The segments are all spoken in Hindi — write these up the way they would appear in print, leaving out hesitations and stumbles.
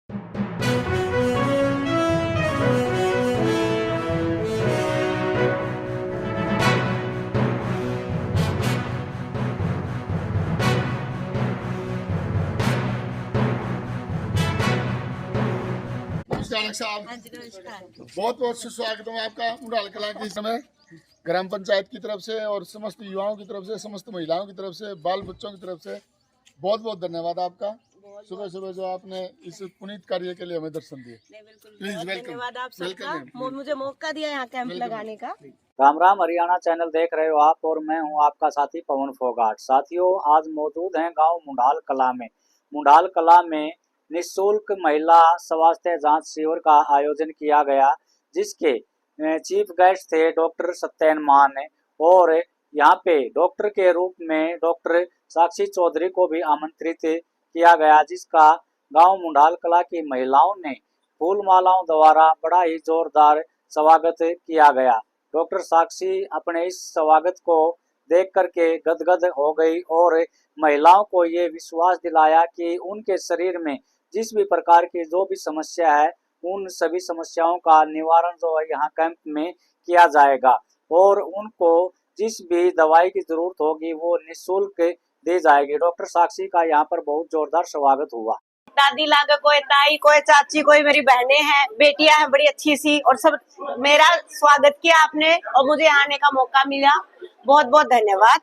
नमस्कार साहब। हाँ जी, नमस्कार। बहुत बहुत स्वागत है आपका मुंडाल कला के समय ग्राम पंचायत की तरफ से और समस्त युवाओं की तरफ से, समस्त महिलाओं की तरफ से, बाल बच्चों की तरफ से बहुत बहुत धन्यवाद आपका। सुबह सुबह जो आपने इस पुनीत कार्य के लिए हमें दर्शन दिए। Please welcome. धन्यवाद आप सबका, मुझे मौका दिया यहाँ कैंप लगाने का। राम राम हरियाणा चैनल देख रहे हो आप और मैं हूं आपका साथी पवन फोगाट। साथियों, आज मौजूद हैं गांव मुंडाल कला में। मुंडाल कला में निःशुल्क महिला स्वास्थ्य जांच शिविर का आयोजन किया गया, जिसके चीफ गेस्ट थे डॉक्टर सत्यन मान और यहाँ पे डॉक्टर के रूप में डॉक्टर साक्षी चौधरी को भी आमंत्रित किया गया, जिसका गांव मुंडाल कला की महिलाओं ने फूल मालाओं द्वारा बड़ा ही जोरदार स्वागत किया गया। डॉक्टर साक्षी अपने इस स्वागत को देख करके गदगद हो गई और महिलाओं को ये विश्वास दिलाया कि उनके शरीर में जिस भी प्रकार की जो भी समस्या है, उन सभी समस्याओं का निवारण जो है यहाँ कैंप में किया जाएगा और उनको जिस भी दवाई की जरूरत होगी वो निःशुल्क दी जाएगी। डॉक्टर साक्षी का यहाँ पर बहुत जोरदार स्वागत हुआ। दादी लागे, कोई ताई, कोई चाची, कोई मेरी बहनें हैं, बेटियां हैं बड़ी अच्छी सी, और सब मेरा स्वागत किया आपने और मुझे आने का मौका मिला। बहुत बहुत धन्यवाद।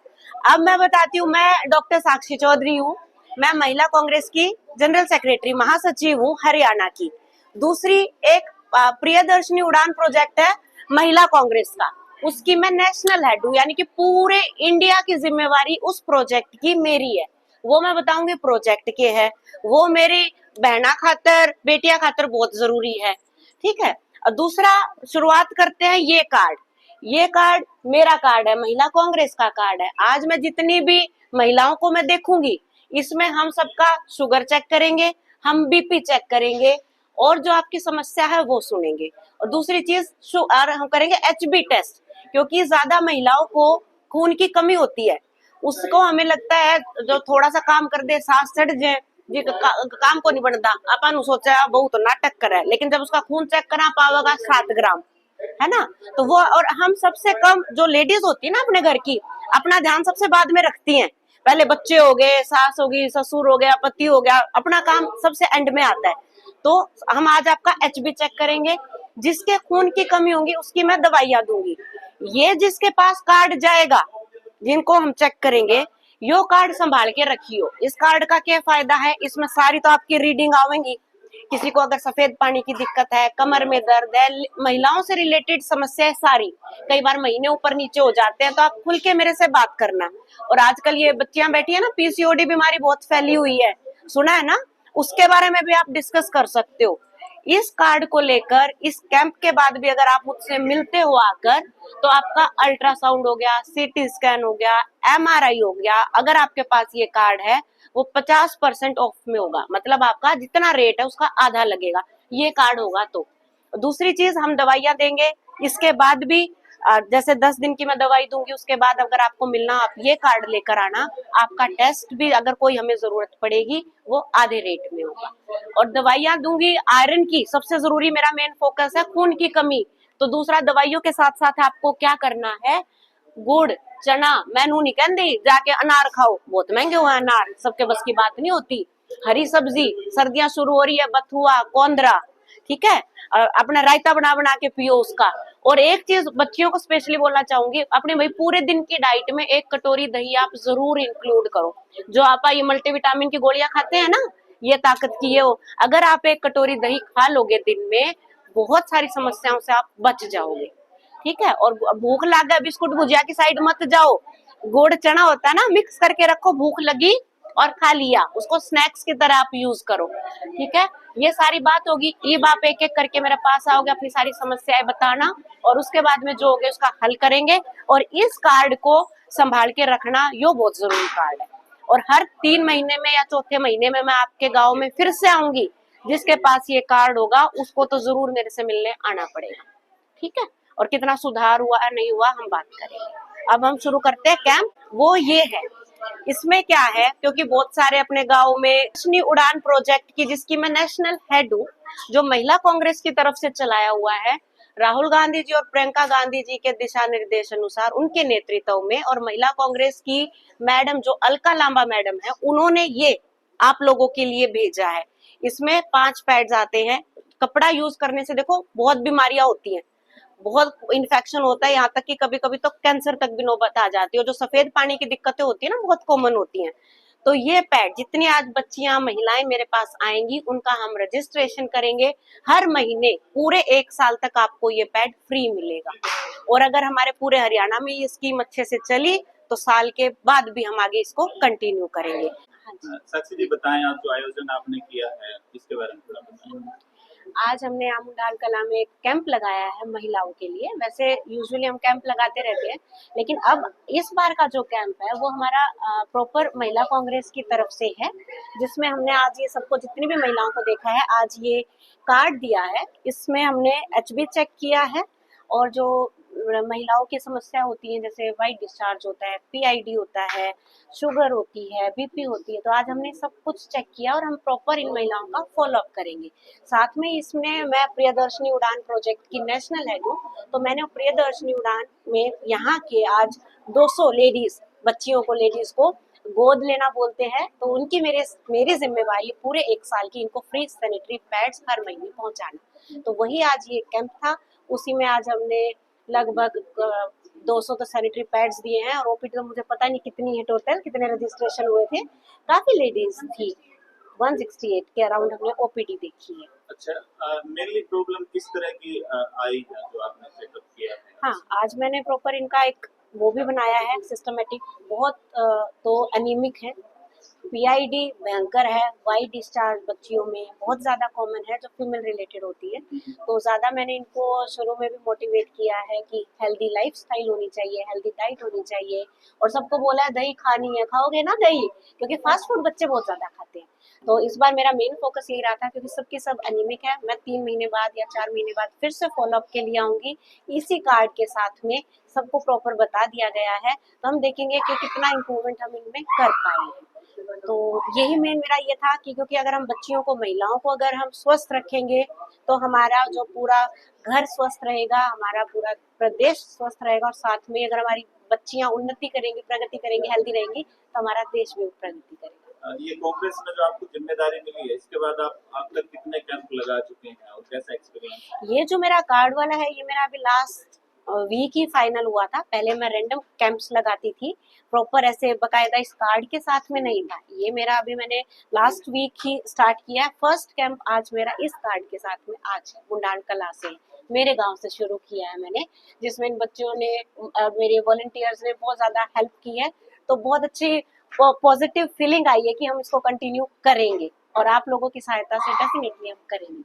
अब मैं बताती हूँ, मैं डॉक्टर साक्षी चौधरी हूँ। मैं महिला कांग्रेस की जनरल सेक्रेटरी महासचिव हूँ हरियाणा की। दूसरी एक प्रियदर्शनी उड़ान प्रोजेक्ट है महिला कांग्रेस का, उसकी मैं नेशनल हेड हूँ, यानी कि पूरे इंडिया की जिम्मेवारी उस प्रोजेक्ट की मेरी है। वो मैं बताऊंगी प्रोजेक्ट के है, वो मेरी बहना खातर, बेटिया खातर बहुत जरूरी है। ठीक है। और दूसरा, शुरुआत करते हैं ये कार्ड। ये कार्ड मेरा कार्ड है, महिला कांग्रेस का कार्ड है। आज मैं जितनी भी महिलाओं को मैं देखूंगी, इसमें हम सबका शुगर चेक करेंगे, हम बीपी चेक करेंगे और जो आपकी समस्या है वो सुनेंगे। और दूसरी चीज हम करेंगे HB टेस्ट, क्योंकि ज्यादा महिलाओं को खून की कमी होती है। उसको हमें लगता है जो थोड़ा सा काम कर दे सांस चढ़ जाए जी, काम को नहीं बनता। अपन सोचा बहुत नाटक करे, लेकिन जब उसका खून चेक करा पावेगा 7 ग्राम, है ना। तो वो, और हम सबसे कम जो लेडीज होती है ना अपने घर की, अपना ध्यान सबसे बाद में रखती हैं। पहले बच्चे हो गए, सास होगी, ससुर हो गया, पति हो गया, अपना काम सबसे एंड में आता है। तो हम आज आपका HB चेक करेंगे। जिसके खून की कमी होगी उसकी मैं दवाइयां दूंगी। ये जिसके पास कार्ड जाएगा, जिनको हम चेक करेंगे, यो कार्ड संभाल के रखियो। इस कार्ड का क्या फायदा है, इसमें सारी तो आपकी रीडिंग आवेंगी। किसी को अगर सफेद पानी की दिक्कत है, कमर में दर्द है, महिलाओं से रिलेटेड समस्या है सारी, कई बार महीने ऊपर नीचे हो जाते हैं, तो आप खुल के मेरे से बात करना। और आजकल ये बच्चियां बैठी है ना, PCOD बीमारी बहुत फैली हुई है, सुना है ना, उसके बारे में भी आप डिस्कस कर सकते हो। इस कार्ड को लेकर इस कैंप के बाद भी अगर आप मुझसे मिलते हो आकर, तो आपका अल्ट्रासाउंड हो गया, CT स्कैन हो गया, MRI हो गया, अगर आपके पास ये कार्ड है, वो 50% ऑफ में होगा। मतलब आपका जितना रेट है उसका आधा लगेगा, ये कार्ड होगा तो। दूसरी चीज, हम दवाइयां देंगे इसके बाद भी। जैसे 10 दिन की मैं दवाई दूंगी, उसके बाद अगर आपको मिलना, आप ये कार्ड लेकर आना। आपका टेस्ट भी अगर कोई हमें जरूरत पड़ेगी वो आधे रेट में होगा। और दवाइयां दूंगी आयरन की, सबसे जरूरी मेरा मेन फोकस है खून की कमी। तो दूसरा, दवाइयों के साथ साथ आपको क्या करना है, गुड़, चना, मैनू नहीं कहती, जाके अनार खाओ, बहुत महंगे हुए अनार, सबके बस की बात नहीं होती। हरी सब्जी, सर्दियां शुरू हो रही है, बथुआ, कोंदरा, ठीक है, अपना रायता बना बना के पियो उसका। और एक चीज बच्चियों को स्पेशली बोलना चाहूंगी, अपने भाई पूरे दिन की डाइट में 1 कटोरी दही आप जरूर इंक्लूड करो। जो आप ये मल्टीविटामिन की गोलियां खाते हैं ना, ये ताकत की है वो, अगर आप 1 कटोरी दही खा लोगे दिन में, बहुत सारी समस्याओं से आप बच जाओगे। ठीक है। और भूख लगा, बिस्कुट भुजिया की साइड मत जाओ। गुड़ चना होता है ना, मिक्स करके रखो, भूख लगी और खा लिया, उसको स्नैक्स की तरह आप यूज करो। ठीक है। ये सारी बात होगी। अब आप एक एक करके मेरे पास आओगे, अपनी सारी समस्याएं बताना, और उसके बाद में जो होगे उसका हल करेंगे। और इस कार्ड को संभाल के रखना, यो बहुत जरूरी कार्ड है। और हर 3 महीने में या चौथे महीने में मैं आपके गाँव में फिर से आऊंगी। जिसके पास ये कार्ड होगा उसको तो जरूर मेरे से मिलने आना पड़ेगा। ठीक है। और कितना सुधार हुआ है नहीं हुआ हम बात करेंगे। अब हम शुरू करते हैं कैंप। वो ये है, इसमें क्या है, क्योंकि बहुत सारे अपने गांव में रोशनी उड़ान प्रोजेक्ट की, जिसकी मैं नेशनल हेड हूँ, जो महिला कांग्रेस की तरफ से चलाया हुआ है, राहुल गांधी जी और प्रियंका गांधी जी के दिशा निर्देश अनुसार, उनके नेतृत्व में, और महिला कांग्रेस की मैडम जो अलका लांबा मैडम है, उन्होंने ये आप लोगों के लिए भेजा है। इसमें 5 पैड्स आते हैं। कपड़ा यूज करने से देखो बहुत बीमारियां होती हैं, बहुत इन्फेक्शन होता है, यहाँ तक कि कभी कभी तो कैंसर तक भी नौबत आ जाती है। और जो सफेद पानी की दिक्कतें होती है ना, बहुत कॉमन होती हैं। तो ये पैड जितनी आज बच्चियां महिलाएं मेरे पास आएंगी, उनका हम रजिस्ट्रेशन करेंगे। हर महीने पूरे 1 साल तक आपको ये पैड फ्री मिलेगा। और अगर हमारे पूरे हरियाणा में ये स्कीम अच्छे से चली तो साल के बाद भी हम आगे इसको कंटिन्यू करेंगे। हाँ जी। साक्षी जी बताएं, आप जो आयोजन आपने किया है इसके बारे में थोड़ा बताएं। आज हमने यहाँ मुंडाल कला में एक कैंप लगाया है महिलाओं के लिए। वैसे यूजुअली हम कैंप लगाते रहते हैं, लेकिन अब इस बार का जो कैंप है वो हमारा प्रॉपर महिला कांग्रेस की तरफ से है, जिसमें हमने आज ये सबको, जितनी भी महिलाओं को देखा है, आज ये कार्ड दिया है। इसमें हमने HB चेक किया है, और जो महिलाओं की समस्या होती है, जैसे वाइट डिस्चार्ज होता है, PID होता है, शुगर होती है, BP होती है, तो आज हमने सब कुछ चेक किया और हम प्रॉपर इन महिलाओं का फॉलो अप करेंगे। साथ में इसमें मैं प्रियदर्शनी उड़ान प्रोजेक्ट की नेशनल हेड हूँ, तो मैंने प्रियदर्शनी उड़ान में यहाँ के आज 200 लेडीज, बच्चियों को, लेडीज को गोद लेना बोलते हैं, तो उनकी मेरी जिम्मेवारी पूरे 1 साल की इनको फ्री सैनिटरी पैड्स हर महीने पहुंचाना। तो वही आज ये कैंप था। उसी में आज हमने लगभग 200 तो सैनिटरी पैड्स दिए हैं, और OPD तो मुझे पता नहीं कितनी है टोटल, कितने रजिस्ट्रेशन हुए थे, काफी लेडीज थी। 168 के अराउंड हमने OPD देखी है। अच्छा, मेनली प्रॉब्लम किस तरह की आई है जो आपने चेकअप किया है? हाँ, आज मैंने प्रॉपर इनका एक वो भी बनाया है सिस्टमेटिक। बहुत तो एनीमिक है, PID भयंकर है, वाइट डिस्चार्ज बच्चियों में बहुत ज्यादा कॉमन है, जो फीमेल रिलेटेड होती है। तो ज्यादा मैंने इनको शुरू में भी मोटिवेट किया है कि हेल्दी लाइफस्टाइल होनी चाहिए, हेल्दी डाइट होनी चाहिए, और सबको बोला है दही खानी है, खाओगे ना दही, क्योंकि फास्ट फूड बच्चे बहुत ज्यादा खाते हैं। तो इस बार मेरा मेन फोकस यही रहा था, क्योंकि सबके सब एनीमिक है। मैं 3 महीने बाद या 4 महीने बाद फिर से फॉलोअप के लिए आऊंगी, इसी कार्ड के साथ में सबको प्रॉपर बता दिया गया है। तो हम देखेंगे कि कितना इम्प्रूवमेंट हम इनमें कर पाए हैं। तो यही मेन मेरा ये था कि क्योंकि अगर हम बच्चियों को, महिलाओं को अगर हम स्वस्थ रखेंगे, तो हमारा जो पूरा घर स्वस्थ रहेगा, हमारा पूरा प्रदेश स्वस्थ रहेगा, और साथ में अगर हमारी बच्चियां उन्नति करेंगी, प्रगति करेंगी, हेल्दी रहेंगी, तो हमारा देश भी प्रगति करेगा। ये कांग्रेस में जो आपको जिम्मेदारी मिली है, इसके बाद आप अब तक कितने कैंप लगा चुके हैं और कैसा एक्सपीरियंस है? ये जो मेरा कार्ड वाला है, ये मेरा अभी लास्ट वीक ही फाइनल हुआ था। पहले मैं रैंडम कैंप्स लगाती थी, प्रॉपर ऐसे बकायदा इस कार्ड के साथ में नहीं था। ये मेरा अभी मैंने लास्ट वीक ही स्टार्ट किया है। फर्स्ट कैंप आज मेरा इस कार्ड के साथ में आज है, मुंडाल कला से, मेरे गांव से शुरू किया है मैंने, जिसमें इन बच्चों ने, मेरे वॉलंटियर्स ने बहुत ज्यादा हेल्प की है। तो बहुत अच्छी पॉजिटिव फीलिंग आई है कि हम इसको कंटिन्यू करेंगे, और आप लोगों की सहायता से डेफिनेटली हम करेंगे।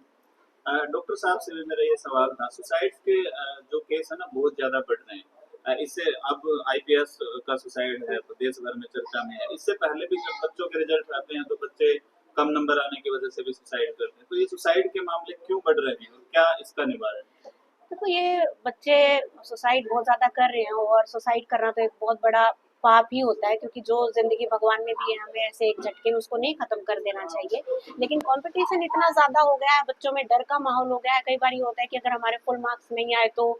डॉक्टर साहब से भी मेरा ये सवाल था, सुसाइड के जो केस है ना बहुत ज्यादा बढ़ रहे हैं। इससे अब IPS का सुसाइड है तो देश भर में चर्चा में है। इससे पहले भी जब बच्चों के रिजल्ट आते हैं तो बच्चे कम नंबर आने की वजह से भी सुसाइड करते हैं। तो ये सुसाइड के मामले क्यों बढ़ रहे हैं और क्या इसका निवारण है? देखो, ये बच्चे सुसाइड बहुत ज्यादा कर रहे हैं, और सुसाइड करना तो एक बहुत बड़ा पाप ही होता है, क्योंकि जो जिंदगी भगवान ने दी है हमें ऐसे एक झटके में, उसको नहीं खत्म कर देना चाहिए। लेकिन कंपटीशन इतना ज्यादा हो गया है, बच्चों में डर का माहौल हो गया है। कई बार ये होता है कि अगर हमारे फुल मार्क्स नहीं आए तो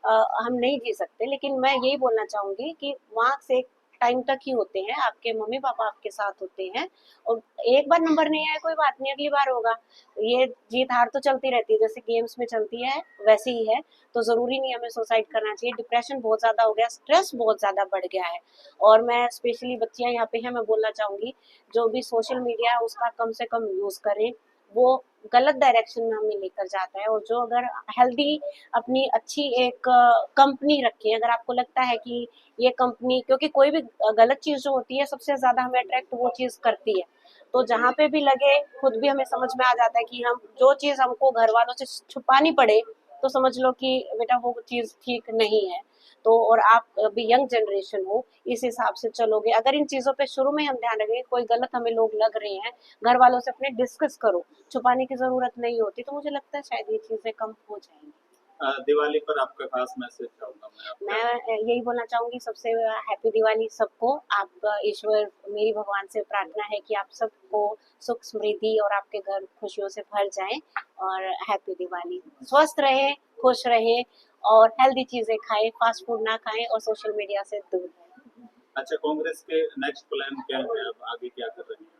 हम नहीं जी सकते। लेकिन मैं यही बोलना चाहूंगी कि मार्क्स एक टाइम तक ही होते हैं, आपके मम्मी पापा आपके साथ होते हैं, और एक बार नंबर नहीं आया कोई बात नहीं, अगली बार होगा। ये जीत हार तो चलती रहती है, जैसे गेम्स में चलती है वैसे ही है। तो जरूरी नहीं हमें सुसाइड करना चाहिए। डिप्रेशन बहुत ज्यादा हो गया, स्ट्रेस बहुत ज्यादा बढ़ गया है। और मैं स्पेशली बच्चियां यहाँ पे हैं, मैं बोलना चाहूंगी जो भी सोशल मीडिया है उसका कम से कम यूज करें, वो गलत डायरेक्शन में हमें लेकर जाता है। और जो अगर हेल्दी अपनी अच्छी एक कंपनी रखें, अगर आपको लगता है कि ये कंपनी, क्योंकि कोई भी गलत चीज जो होती है सबसे ज्यादा हमें अट्रैक्ट वो चीज करती है। तो जहाँ पे भी लगे, खुद भी हमें समझ में आ जाता है कि हम जो चीज हमको घर वालों से छुपानी पड़े, तो समझ लो कि बेटा वो चीज ठीक नहीं है। तो और आप अभी यंग जनरेशन हो, इस हिसाब से चलोगे, अगर इन चीजों पे शुरू में हम ध्यान रखेंगे, कोई गलत हमें लोग लग रहे हैं, घर वालों से अपने डिस्कस करो, छुपाने की जरूरत नहीं होती, तो मुझे लगता है शायद ये चीजें कम हो जाएंगी। दिवाली पर आपका खास मैसेज चाहूंगा मैं आपका। मैं यही बोलना चाहूंगी सबसे, हैप्पी दिवाली सबको। आप ईश्वर, मेरी भगवान से प्रार्थना है कि आप सबको सुख समृद्धि और आपके घर खुशियों से भर जाएं। और हैप्पी दिवाली। स्वस्थ रहे, खुश रहे और हेल्दी चीजें खाएं, फास्ट फूड ना खाएं और सोशल मीडिया से दूर रहें। अच्छा, कांग्रेस के नेक्स्ट प्लान क्या है, अब आगे क्या कर रही है?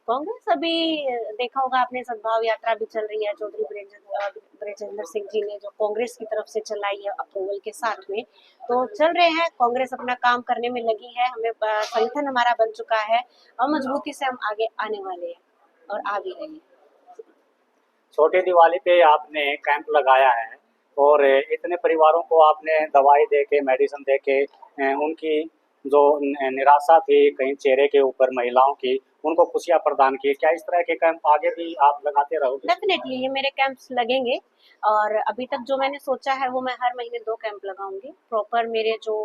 कांग्रेस अभी, देखा होगा आपने, सद्भाव यात्रा भी चल रही है। चौधरी ब्रजेंद्र सिंह जी ने जो कांग्रेस की तरफ से चलाई है अप्रूवल के साथ में, तो चल रहे हैं। कांग्रेस अपना काम करने में लगी है। हमें संगठन हमारा बन चुका है और मजबूती से हम आगे आने वाले हैं और आ भी रहे हैं। छोटी दिवाली पे आपने कैंप लगाया है और इतने परिवारों को आपने दवाई दे के, मेडिसिन दे के, उनकी जो निराशा थी कहीं चेहरे के ऊपर महिलाओं की, उनको खुशियां प्रदान की। क्या इस तरह के कैंप आगे भी आप लगाते रहोगे? डेफिनेटली ये मेरे कैंप्स लगेंगे और अभी तक जो मैंने सोचा है वो मैं हर महीने 2 कैंप लगाऊंगी। प्रॉपर मेरे जो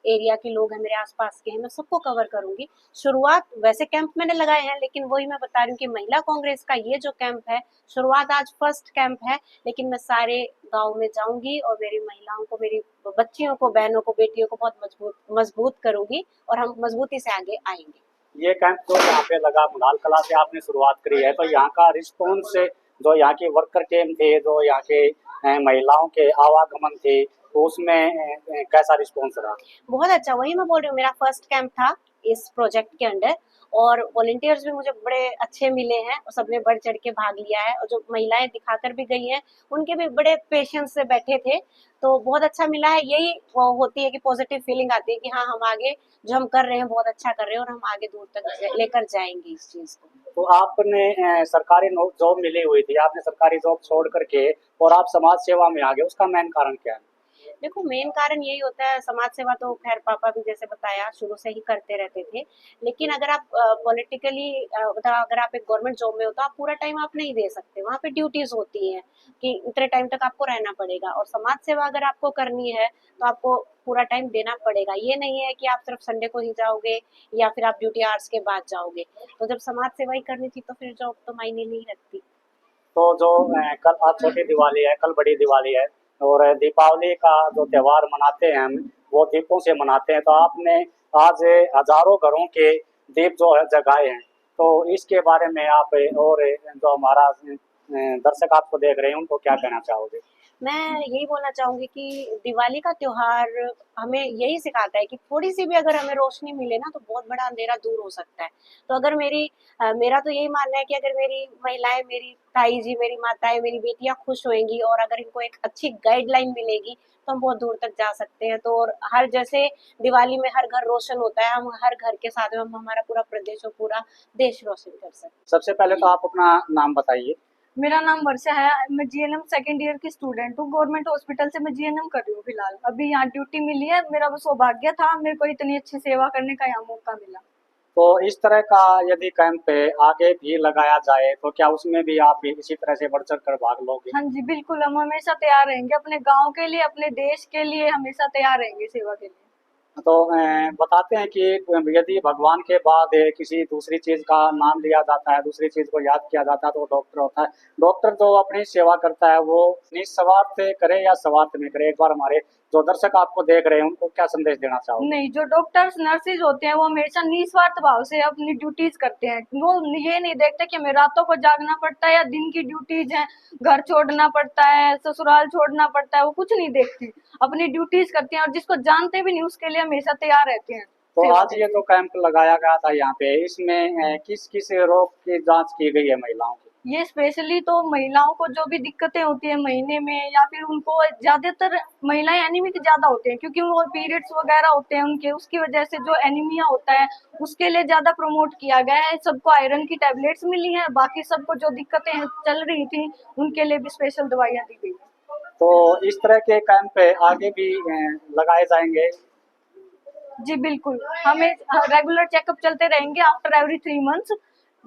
एरिया के लोग हैं, मेरे आसपास के हैं, मैं सबको कवर करूंगी। शुरुआत वैसे कैंप मैंने लगाए हैं, लेकिन वही मैं बता रही हूँ कि महिला कांग्रेस का ये जो कैंप है, शुरुआत आज फर्स्ट कैंप है, लेकिन मैं सारे गाँव में जाऊंगी और मेरी महिलाओं को, मेरी बच्चियों को, बहनों को, बेटियों को बहुत मजबूत करूंगी और हम मजबूती से आगे आएंगे। ये कैंप जो यहाँ पे लगा, मुंडाल कला से आपने शुरुआत करी है, तो यहाँ का रिस्पॉन्स, जो यहाँ के वर्कर टीम थे, जो यहाँ के महिलाओं के आवागमन थे, तो उसमें कैसा रिस्पॉन्स रहा? बहुत अच्छा, वही मैं बोल रही हूँ, मेरा फर्स्ट कैंप था इस प्रोजेक्ट के अंडर और वॉलंटियर्स भी मुझे बड़े अच्छे मिले हैं और सबने बढ़ चढ़ के भाग लिया है। और जो महिलाएं दिखाकर भी गई हैं, उनके भी बड़े पेशेंस से बैठे थे, तो बहुत अच्छा मिला है। यही वो होती है कि पॉजिटिव फीलिंग आती है कि हाँ, हम आगे जो हम कर रहे हैं बहुत अच्छा कर रहे हैं और हम आगे दूर तक लेकर जाएंगे इस चीज को। तो आपने सरकारी जॉब मिली हुई थी, आपने सरकारी जॉब छोड़ करके और आप समाज सेवा में आ गए, उसका मेन कारण क्या है? देखो, मेन कारण यही होता है, समाज सेवा तो खैर पापा भी जैसे बताया शुरू से ही करते रहते थे, लेकिन अगर आप पॉलिटिकली, मतलब अगर आप एक गवर्नमेंट जॉब में हो तो आप पूरा टाइम आप नहीं दे सकते। वहाँ पे ड्यूटीज होती हैं कि इतने टाइम तक आपको रहना पड़ेगा, और समाज सेवा अगर आपको करनी है तो आपको पूरा टाइम देना पड़ेगा। ये नहीं है कि आप सिर्फ संडे को ही जाओगे या फिर आप ड्यूटी आवर्स के बाद जाओगे। तो जब समाज सेवा ही करनी थी तो फिर जॉब तो मायने नहीं रखती। तो जो कल आज छोटी दिवाली है, कल बड़ी दिवाली है और दीपावली का जो त्योहार मनाते हैं हम, वो दीपों से मनाते हैं, तो आपने आज हजारों घरों के दीप जो है जगाए हैं, तो इसके बारे में आप और जो हमारा दर्शक आपको देख रहे हैं उनको क्या कहना चाहोगे? मैं यही बोलना चाहूंगी कि दिवाली का त्योहार हमें यही सिखाता है कि थोड़ी सी भी अगर हमें रोशनी मिले ना तो बहुत बड़ा अंधेरा दूर हो सकता है। तो अगर मेरा तो यही मानना है कि अगर मेरी महिलाएं, मेरी ताई जी, मेरी माताएं, मेरी बेटियां खुश होंगी और अगर इनको एक अच्छी गाइडलाइन मिलेगी तो हम बहुत दूर तक जा सकते हैं। तो और हर जैसे दिवाली में हर घर रोशन होता है, हम हर घर के साथ में हम हमारा पूरा प्रदेश और पूरा देश रोशन कर सकते हैं। सबसे पहले तो आप अपना नाम बताइए। मेरा नाम वर्षा है। मैं जीएनएम सेकेंड ईयर की स्टूडेंट हूँ। गवर्नमेंट हॉस्पिटल से मैं जीएनएम कर रही हूँ फिलहाल। अभी यहाँ ड्यूटी मिली है। मेरा वो सौभाग्य था, मेरे को इतनी अच्छी सेवा करने का यहाँ मौका मिला। तो इस तरह का यदि कैंप आगे भी लगाया जाए तो क्या उसमें भी आप इसी तरह से बढ़ चढ़ कर भाग लोगे? हाँ जी, बिल्कुल, हम हमेशा तैयार रहेंगे। अपने गाँव के लिए, अपने देश के लिए हमेशा तैयार रहेंगे सेवा के लिए। तो बताते हैं कि यदि भगवान के बाद किसी दूसरी चीज का नाम लिया जाता है, दूसरी चीज को याद किया जाता है, तो वो डॉक्टर होता है। डॉक्टर जो अपनी सेवा करता है वो निस्वार्थ करे या स्वार्थ में करे, एक बार हमारे जो दर्शक आपको देख रहे हैं उनको क्या संदेश देना चाहोगे? नहीं, जो डॉक्टर्स नर्सिस होते हैं वो हमेशा निस्वार्थ भाव से अपनी ड्यूटीज करते हैं। वो ये नहीं देखते कि हमें रातों को जागना पड़ता है या दिन की ड्यूटीज है, घर छोड़ना पड़ता है, ससुराल छोड़ना पड़ता है, वो कुछ नहीं देखते, अपनी ड्यूटीज करते हैं और जिसको जानते भी नहीं उसके लिए हमेशा तैयार रहते हैं। तो आज ये जो कैंप लगाया गया था यहाँ पे, इसमें किस किस रोग की जांच की गई है महिलाओं की? ये स्पेशली तो महिलाओं को जो भी दिक्कतें होती है महीने में, या फिर उनको ज्यादातर महिलाएं एनीमिक ज्यादा होते हैं क्योंकि वो पीरियड्स वगैरह होते हैं उनके, उसकी वजह से जो एनीमिया होता है उसके लिए ज्यादा प्रमोट किया गया है। सबको आयरन की टैबलेट्स मिली हैं, बाकी सबको जो दिक्कतें चल रही थी उनके लिए भी स्पेशल दवाइयाँ दी गई। तो इस तरह के कैंप आगे भी लगाए जाएंगे? जी बिल्कुल, हमें रेगुलर चेकअप चलते रहेंगे। आफ्टर एवरी 3 मंथ्स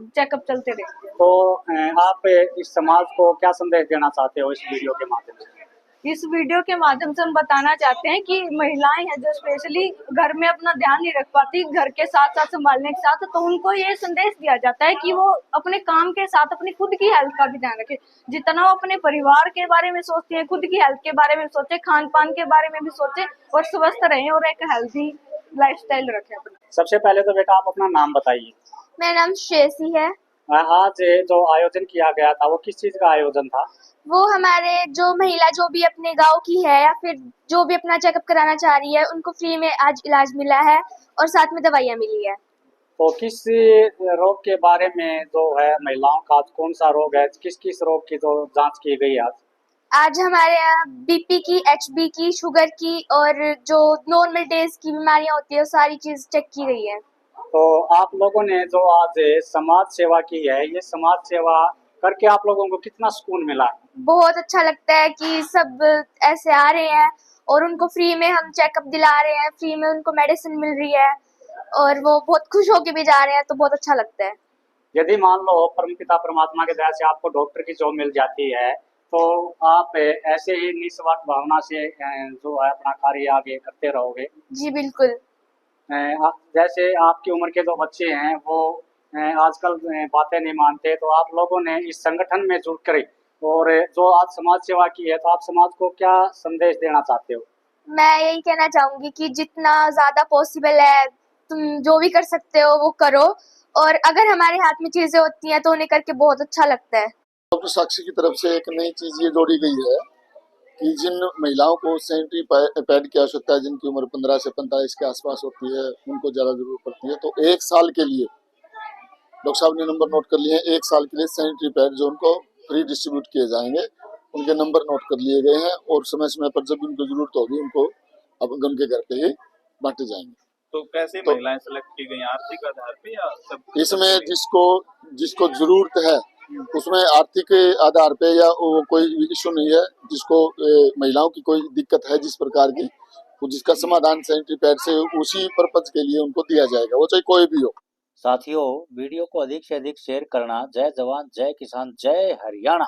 चेकअप चलते रहेंगे। तो आप इस समाज को क्या संदेश देना चाहते हो इस वीडियो के माध्यम से? इस वीडियो के माध्यम से हम बताना चाहते हैं कि महिलाएं हैं जो स्पेशली घर में अपना ध्यान नहीं रख पाती, घर के साथ साथ संभालने के साथ, तो उनको ये संदेश दिया जाता है कि वो अपने काम के साथ अपनी खुद की हेल्थ का भी ध्यान रखें। जितना वो अपने परिवार के बारे में सोचती है, खुद की हेल्थ के बारे में सोचे, खान पान के बारे में भी सोचे और स्वस्थ रहें और एक हेल्थी लाइफस्टाइल रखें अपना। सबसे पहले तो बेटा आप अपना नाम बताइए। मेरा नाम श्रेयसी है। आज जो आयोजन किया गया था वो किस चीज का आयोजन था? वो हमारे जो महिला जो भी अपने गांव की है या फिर जो भी अपना चेकअप कराना चाह रही है, उनको फ्री में आज इलाज मिला है और साथ में दवाइयाँ मिली है। तो किस रोग के बारे में जो है महिलाओं का कौन सा रोग है, किस किस रोग की जो जांच की गई आज? आज हमारे यहाँ बीपी की, एचबी की, शुगर की और जो नॉर्मल डेज की बीमारियां होती है वो सारी चीज चेक की गई है। तो आप लोगों ने जो आज समाज सेवा की है, ये समाज सेवा करके आप लोगों को कितना सुकून मिला? बहुत अच्छा लगता है कि सब ऐसे आ रहे हैं और उनको फ्री में हम चेकअप दिला रहे हैं, फ्री में उनको मेडिसिन मिल रही है और वो बहुत खुश होके भी जा रहे हैं, तो बहुत अच्छा लगता है। यदि मान लो परमपिता परमात्मा के दया से आपको डॉक्टर की जॉब मिल जाती है, तो आप ऐसे ही निस्वार्थ भावना से जो है अपना कार्य आगे करते रहोगे? जी बिल्कुल। जैसे आपकी उम्र के जो बच्चे हैं वो आजकल बातें नहीं मानते, तो आप लोगों ने इस संगठन में जुड़कर और जो आज समाज सेवा की है, तो आप समाज को क्या संदेश देना चाहते हो? मैं यही कहना चाहूंगी कि जितना ज्यादा पॉसिबल है तुम जो भी कर सकते हो वो करो, और अगर हमारे हाथ में चीजें होती हैं तो उन्हें करके बहुत अच्छा लगता है। डॉक्टर साक्षी की तरफ से एक नई चीज ये जोड़ी गई है कि जिन महिलाओं को सैनिटरी पैड की आवश्यकता है, जिनकी उम्र 15 से 45 के आसपास होती है, उनको ज्यादा जरूरत पड़ती है, तो एक साल के लिए डॉक्टर साहब ने नंबर नोट कर लिए हैं। एक साल के लिए सैनिटरी पैड जो उनको फ्री डिस्ट्रीब्यूट किए जाएंगे, उनके नंबर नोट कर लिए गए हैं और समय समय पर जब उनको जरूरत होगी उनको अब उनके घर पे ही बांटे जाएंगे। तो कैसे महिलाएं सेलेक्ट की गई, आर्थिक आधार पे या सब? इसमें जिसको जरूरत है उसमें आर्थिक आधार पे या वो कोई इशू नहीं है। जिसको महिलाओं की कोई दिक्कत है जिस प्रकार की, वो जिसका समाधान सैनिटरी पैड से उसी पर्पज के लिए उनको दिया जाएगा, वो चाहे कोई भी हो। साथियों, वीडियो को अधिक से अधिक शेयर करना। जय जवान, जय किसान, जय हरियाणा।